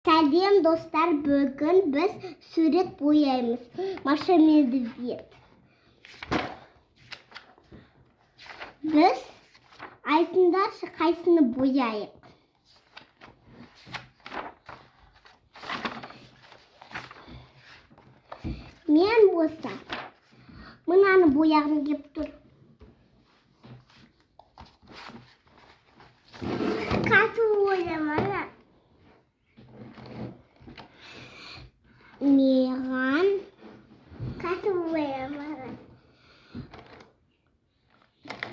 Сәлем достар, бүгін біз сурет бояймыз. Маша Медведь. Біз айтыңдаршы, қайсыны бояйық? Мен болса, мынаны бояғым кеп тұр. Қайсыны бояманы? Маған қайсыны бояманы?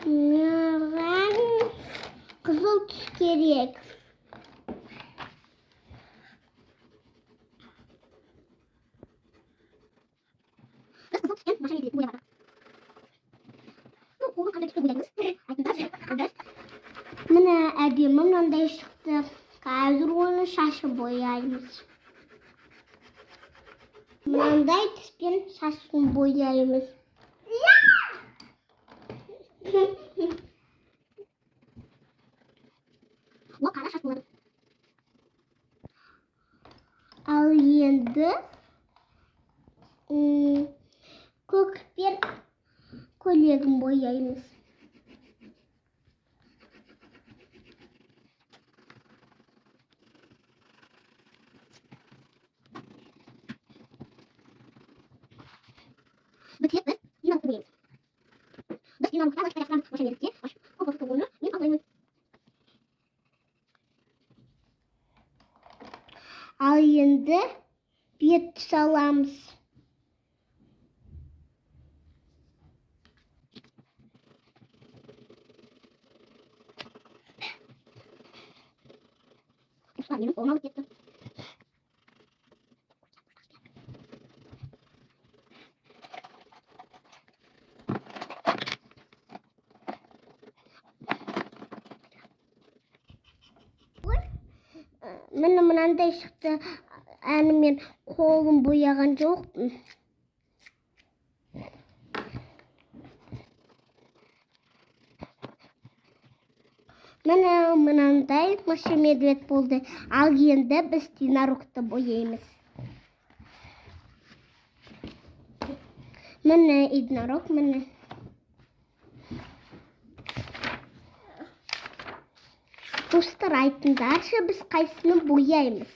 Маған қызыл түс керек. Біз қызыл түспен Маша Медведьті боямадық. Қолын қандай түсті бояймыз? Міне әдемі мынандай шықты. Қазір оны шашы бояймыз. Мынандай түспен шашын бояймыз. Ол қара шаш болады. Ал енді көкпен көйлегін бояймыз. Бітсек біз динамикті бояймыз. Біз динамикті Маша Медведьте қоқысы толғаны мен алаймын. Ал енді бет түс аламыз. Менің қолым алып кетті. Міне мынандай шықты. Әні мен қолым бояған жоқпын. Міне мынандай Маша Медведь болды. Ал енді біз единорогты бояймыз. Міне единорог, міне. Достар, айтыңдаршы, біз қайсыны бояймыз?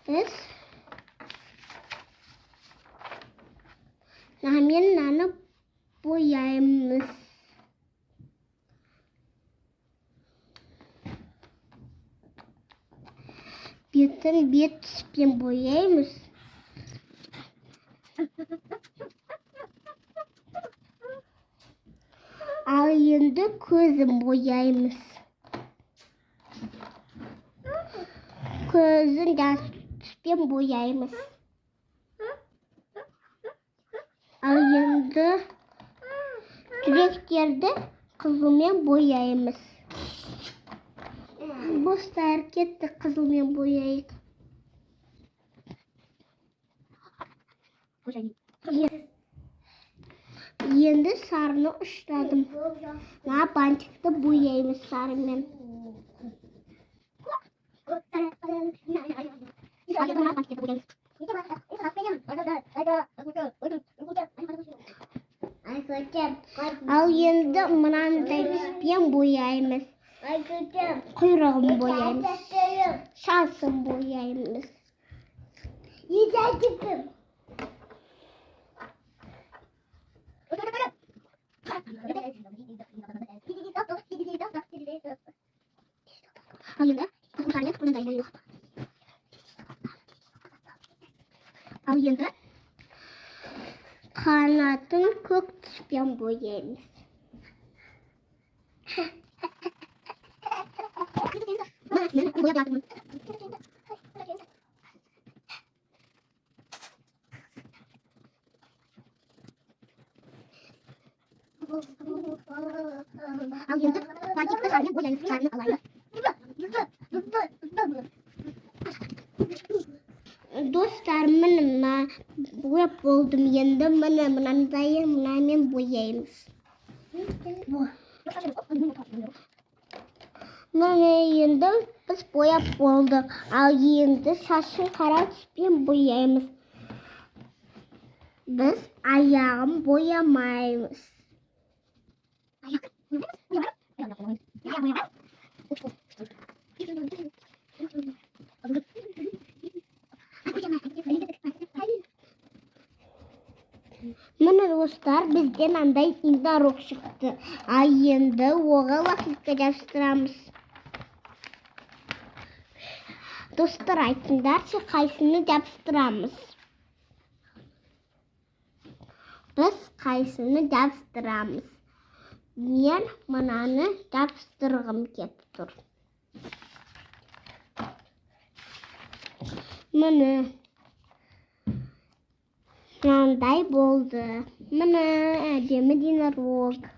Біз мынаны бояймыз. Бетін бет түспен бояймыз. Ал енді көзін бояймыз. Көзін жас түспен бояймыз. Ал енді жүректерді қызылмен бояймыз. Достар, кетті, қызылмен бояйық. Енді сарыны ұштадым. Мына бантикті бояймыз сарымен. Ал енді мынандай түспен бояймыз. Құйрығын бояймыз. Шасын бояймыз. Ал енді қанатын көк түспен бояймыз. Ал енді бантикті сарымен бояймыз. Сарыны алайын. Достар, міне бояп болдым. Енді міне мынандай мынамен бояймыз. Міне енді біз бояп болдық. Ал енді шашын қара түспен бояймыз. Біз аяғын боямаймыз. Міне достар, бізден андай индарок шықты. Ал енді оған лакетка жабыстырамыз. Достар, айтыңдаршы, қайсыны жабыстырамыз? Біз қайсыны жабыстырамыз? Мен мынаны жабыстырғым кеп тұр. Міне мынандай болды. Міне әдемі индарок.